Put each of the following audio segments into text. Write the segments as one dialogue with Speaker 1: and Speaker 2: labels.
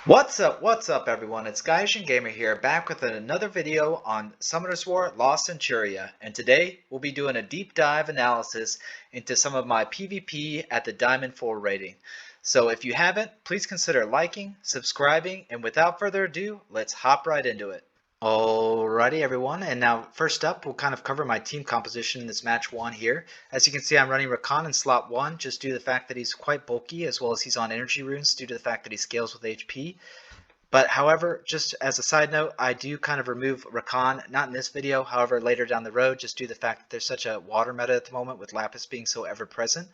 Speaker 1: What's up everyone, it's Gaijin Gamer here, back with another video on Summoner's War Lost Centuria, and today we'll be doing a deep dive analysis into some of my PvP at the Diamond 4 rating. So if you haven't, please consider liking, subscribing, and without further ado, let's hop right into it. Alrighty everyone, and now first up we'll kind of cover my team composition in this match 1 here. As you can see, I'm running Rakan in slot 1 just due to the fact that he's quite bulky, as well as he's on energy runes due to the fact that he scales with HP. But however, just as a side note, I do kind of remove Rakan, not in this video, however later down the road, just due to the fact that there's such a water meta at the moment with Lapis being so ever present.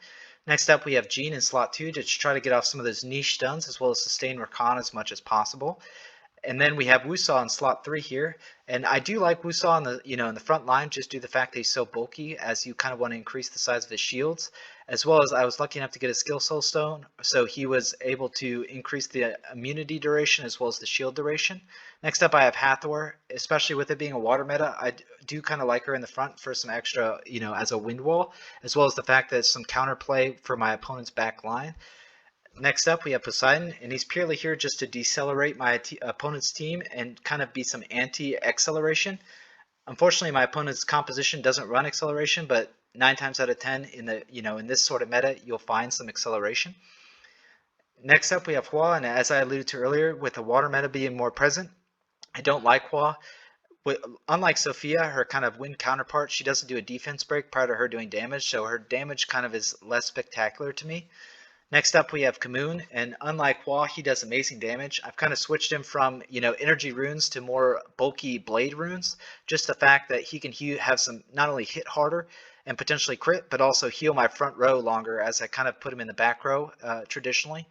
Speaker 1: Next up we have Jean in slot 2 to try to get off some of those niche stuns as well as sustain Rakan as much as possible. And then we have Wusaw in slot 3 here, and I do like Wusaw in the in the front line just due to the fact that he's so bulky, as you kind of want to increase the size of his shields, as well as I was lucky enough to get a skill soul stone, so he was able to increase the immunity duration as well as the shield duration. Next up I have Hathor, especially with it being a water meta. I do kind of like her in the front for some extra, as a wind wall, as well as the fact that it's some counterplay for my opponent's back line. Next up, we have Poseidon, and he's purely here just to decelerate my opponent's team and kind of be some anti-acceleration. Unfortunately, my opponent's composition doesn't run acceleration, but 9 times out of 10 in the in this sort of meta, you'll find some acceleration. Next up, we have Hua, and as I alluded to earlier, with the water meta being more present, I don't like Hua. Unlike Sophia, her kind of wind counterpart, she doesn't do a defense break prior to her doing damage, so her damage kind of is less spectacular to me. Next up we have Kamoon, and unlike Hua, he does amazing damage. I've kind of switched him from, energy runes to more bulky blade runes. Just the fact that he can have some, not only hit harder and potentially crit, but also heal my front row longer as I kind of put him in the back row traditionally.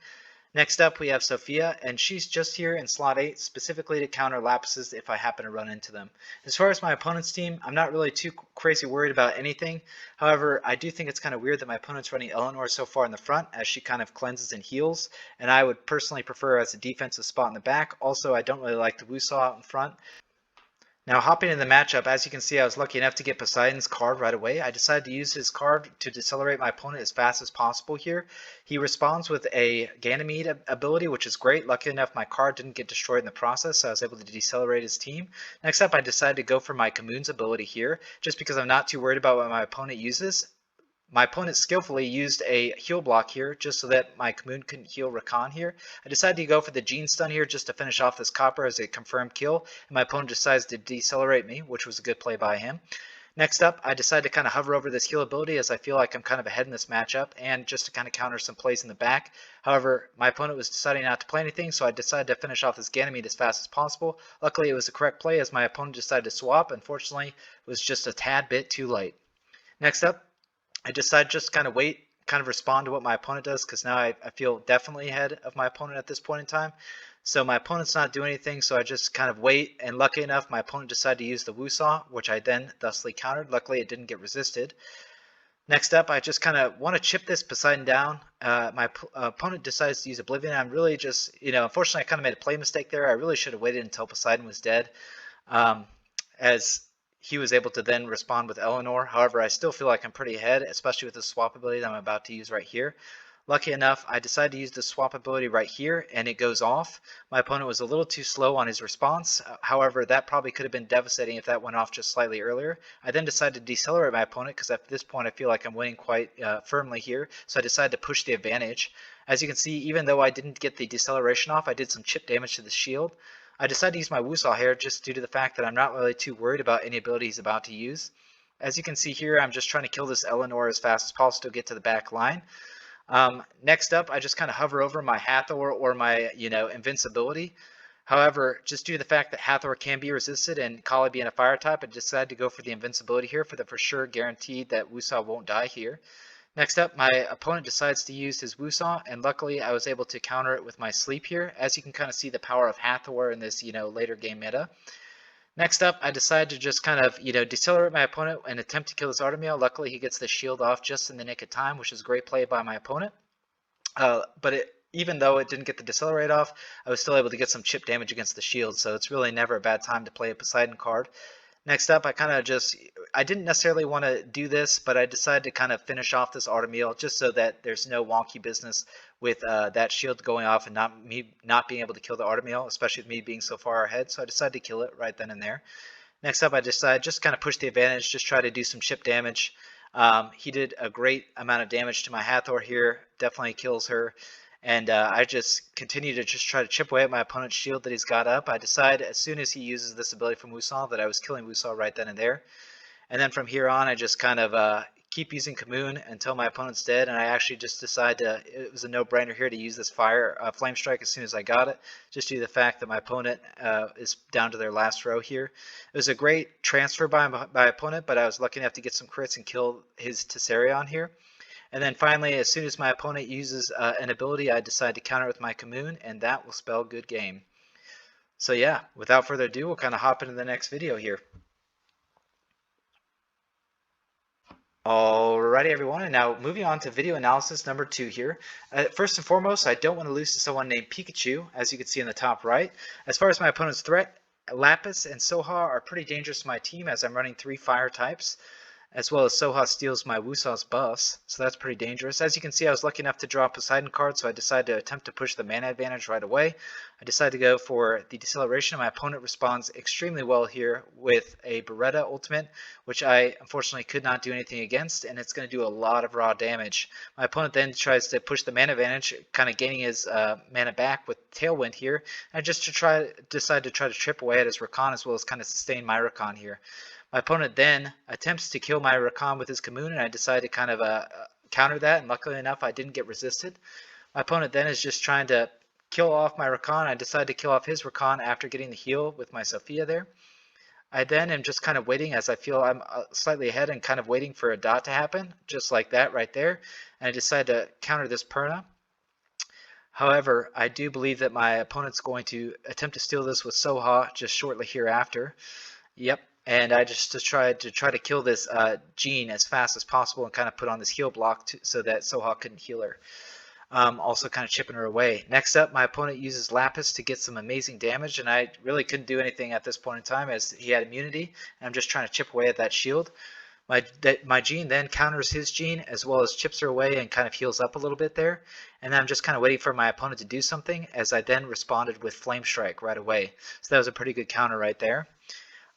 Speaker 1: Next up we have Sophia, and she's just here in slot 8 specifically to counter Lapises if I happen to run into them. As far as my opponent's team, I'm not really too crazy worried about anything. However, I do think it's kind of weird that my opponent's running Eleanor so far in the front, as she kind of cleanses and heals, and I would personally prefer her as a defensive spot in the back. Also, I don't really like the Wusaw out in front. Now, hopping in the matchup, as you can see, I was lucky enough to get Poseidon's card right away. I decided to use his card to decelerate my opponent as fast as possible here. He responds with a Ganymede ability, which is great. Lucky enough, my card didn't get destroyed in the process, so I was able to decelerate his team. Next up, I decided to go for my Kamoon's ability here, just because I'm not too worried about what my opponent uses. My opponent skillfully used a heal block here just so that my Kamoon couldn't heal Rakan here. I decided to go for the Gene Stun here just to finish off this Copper as a confirmed kill, and my opponent decides to decelerate me, which was a good play by him. Next up, I decided to kind of hover over this heal ability as I feel like I'm kind of ahead in this matchup, and just to kind of counter some plays in the back. However, my opponent was deciding not to play anything, so I decided to finish off this Ganymede as fast as possible. Luckily, it was the correct play as my opponent decided to swap. Unfortunately, it was just a tad bit too late. Next up, I decided just kind of wait, kind of respond to what my opponent does, because now I feel definitely ahead of my opponent at this point in time. So my opponent's not doing anything, so I just kind of wait, and lucky enough, my opponent decided to use the Wusaw, which I then thusly countered. Luckily, it didn't get resisted. Next up, I just kind of want to chip this Poseidon down. My opponent decides to use Oblivion. I'm really just, unfortunately, I kind of made a play mistake there. I really should have waited until Poseidon was dead, as he was able to then respond with Eleanor. However, I still feel like I'm pretty ahead, especially with the swap ability that I'm about to use right here. Lucky enough, I decided to use the swap ability right here, and it goes off. My opponent was a little too slow on his response. However, that probably could have been devastating if that went off just slightly earlier. I then decided to decelerate my opponent, because at this point I feel like I'm winning quite firmly here, so I decided to push the advantage. As you can see, even though I didn't get the deceleration off, I did some chip damage to the shield. I decided to use my Wusaw here just due to the fact that I'm not really too worried about any ability he's about to use. As you can see here, I'm just trying to kill this Eleanor as fast as possible to get to the back line. Next up, I just kind of hover over my Hathor or my, invincibility. However, just due to the fact that Hathor can be resisted and Kali being a fire type, I decided to go for the invincibility here for the for sure guaranteed that Wusaw won't die here. Next up, my opponent decides to use his Wusaw, and luckily I was able to counter it with my Sleep here, as you can kind of see the power of Hathor in this, later game meta. Next up, I decided to just kind of, decelerate my opponent and attempt to kill this Artemio. Luckily, he gets the shield off just in the nick of time, which is a great play by my opponent. Even though it didn't get the decelerate off, I was still able to get some chip damage against the shield, so it's really never a bad time to play a Poseidon card. Next up, I didn't necessarily want to do this, but I decided to kind of finish off this Artemeal just so that there's no wonky business with that shield going off and not being able to kill the Artemeal, especially with me being so far ahead. So I decided to kill it right then and there. Next up, I decided just kind of push the advantage, just try to do some chip damage. He did a great amount of damage to my Hathor here, definitely kills her. And I just continue to just try to chip away at my opponent's shield that he's got up. I decide as soon as he uses this ability from Wusal that I was killing Wusal right then and there. And then from here on, I just kind of keep using Kamoon until my opponent's dead, and I actually just decide it was a no-brainer here to use this Flame Strike as soon as I got it, just due to the fact that my opponent is down to their last row here. It was a great transfer by my opponent, but I was lucky enough to get some crits and kill his Tessarion here. And then finally, as soon as my opponent uses an ability, I decide to counter with my Kamoon, and that will spell good game. So yeah, without further ado, we'll kind of hop into the next video here. Alrighty everyone, and now moving on to video analysis number 2 here. First and foremost, I don't want to lose to someone named Pikachu, as you can see in the top right. As far as my opponent's threat, Lapis and Soha are pretty dangerous to my team as I'm running 3 fire types, as well as Soha steals my Wusal's buffs, so that's pretty dangerous. As you can see, I was lucky enough to draw a Poseidon card, so I decided to attempt to push the mana advantage right away. I decided to go for the Deceleration. My opponent responds extremely well here with a Beretta ultimate, which I unfortunately could not do anything against, and it's going to do a lot of raw damage. My opponent then tries to push the mana advantage, kind of gaining his mana back with Tailwind here, and just decide to try to chip away at his Rakan as well as kind of sustain my Rakan here. My opponent then attempts to kill my Rakan with his Kamoon, and I decided to kind of counter that, and luckily enough I didn't get resisted. My opponent then is just trying to kill off my Rakan. I decided to kill off his Rakan after getting the heal with my Sophia there. I then am just kind of waiting as I feel I'm slightly ahead and kind of waiting for a dot to happen, just like that right there. And I decide to counter this Perna. However, I do believe that my opponent's going to attempt to steal this with Soha just shortly hereafter. Yep. And I just try to kill this Jean as fast as possible and kind of put on this heal block so that Soha couldn't heal her. Also kind of chipping her away. Next up, my opponent uses Lapis to get some amazing damage, and I really couldn't do anything at this point in time as he had immunity, and I'm just trying to chip away at that shield. My Jean then counters his Jean as well as chips her away and kind of heals up a little bit there. And then I'm just kind of waiting for my opponent to do something as I then responded with Flame Strike right away. So that was a pretty good counter right there.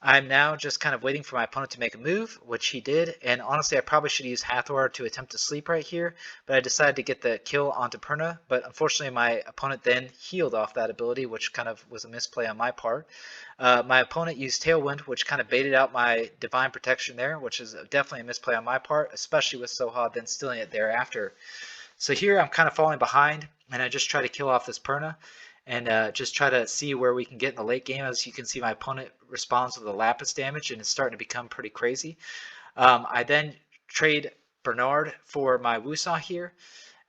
Speaker 1: I'm now just kind of waiting for my opponent to make a move, which he did, and honestly I probably should use Hathor to attempt to sleep right here, but I decided to get the kill onto Perna, but unfortunately my opponent then healed off that ability, which kind of was a misplay on my part. My opponent used Tailwind, which kind of baited out my Divine Protection there, which is definitely a misplay on my part, especially with Soha then stealing it thereafter. So here I'm kind of falling behind, and I just try to kill off this Perna. And just try to see where we can get in the late game. As you can see, my opponent responds with the Lapis damage, and it's starting to become pretty crazy. I then trade Bernard for my Wusal here.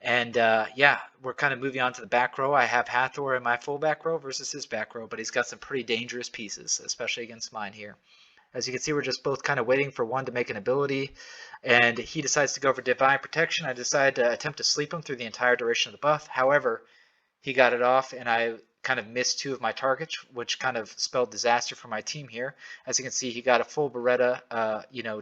Speaker 1: And yeah, we're kind of moving on to the back row. I have Hathor in my full back row versus his back row, but he's got some pretty dangerous pieces, especially against mine here. As you can see, we're just both kind of waiting for one to make an ability, and he decides to go for Divine Protection. I decide to attempt to sleep him through the entire duration of the buff. However, he got it off, and I kind of missed 2 of my targets, which kind of spelled disaster for my team here. As you can see, he got a full Beretta,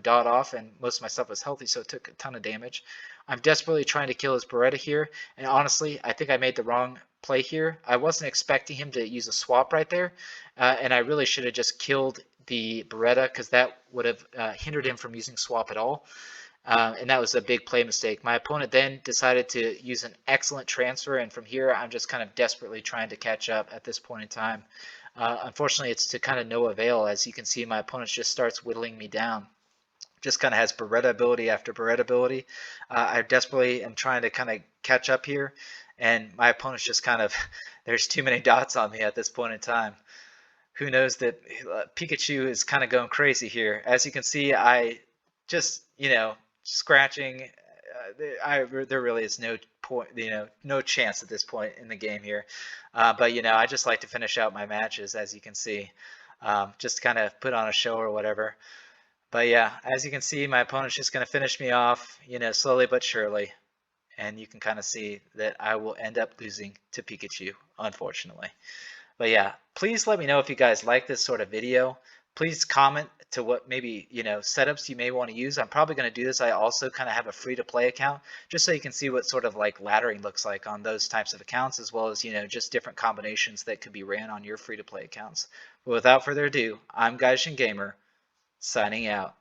Speaker 1: dot off, and most of my stuff was healthy, so it took a ton of damage. I'm desperately trying to kill his Beretta here, and honestly, I think I made the wrong play here. I wasn't expecting him to use a swap right there, and I really should have just killed the Beretta, because that would have hindered him from using swap at all. And that was a big play mistake. My opponent then decided to use an excellent transfer, and from here I'm just kind of desperately trying to catch up at this point in time. Unfortunately, it's to kind of no avail. As you can see, my opponent just starts whittling me down. Just kind of has Beretta ability after Beretta ability. I desperately am trying to kind of catch up here, and my opponent's just kind of, there's too many dots on me at this point in time. Who knows that Pikachu is kind of going crazy here. As you can see, I just, scratching. There really is no point, no chance at this point in the game here. But I just like to finish out my matches, as you can see, just kind of put on a show or whatever. But yeah, as you can see, my opponent's just going to finish me off, slowly but surely. And you can kind of see that I will end up losing to Pikachu, unfortunately. But yeah, please let me know if you guys like this sort of video. Please comment to what maybe, setups you may want to use. I'm probably going to do this. I also kind of have a free to play account just so you can see what sort of like laddering looks like on those types of accounts, as well as, just different combinations that could be ran on your free to play accounts. But without further ado, I'm Gaijin Gamer, signing out.